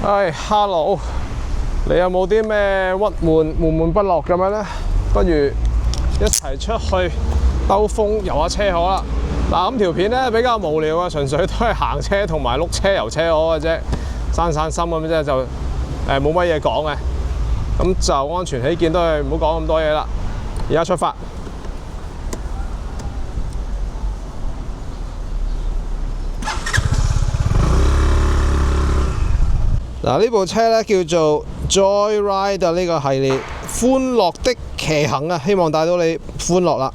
唉，hello，你有冇啲咩鬱悶不樂咁樣呢？不如一齊出去兜風遊下車河啦！嗱，咁條片咧比較無聊啊，純粹都係行車同埋碌車遊車河嘅啫，散心咁啫，就冇乜嘢講嘅。咁就安全起見都係唔好講咁多嘢啦。而家出發。嗱，呢部車咧叫做 Joyride 呢個系列，歡樂的騎行啊，希望帶到你歡樂啦。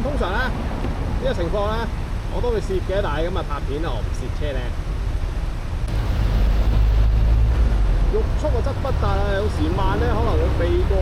通常咧呢個情況咧，我都會攝嘅，但係今日拍片啊，我唔攝車咧。欲速啊則不達啊，有時慢咧可能會避過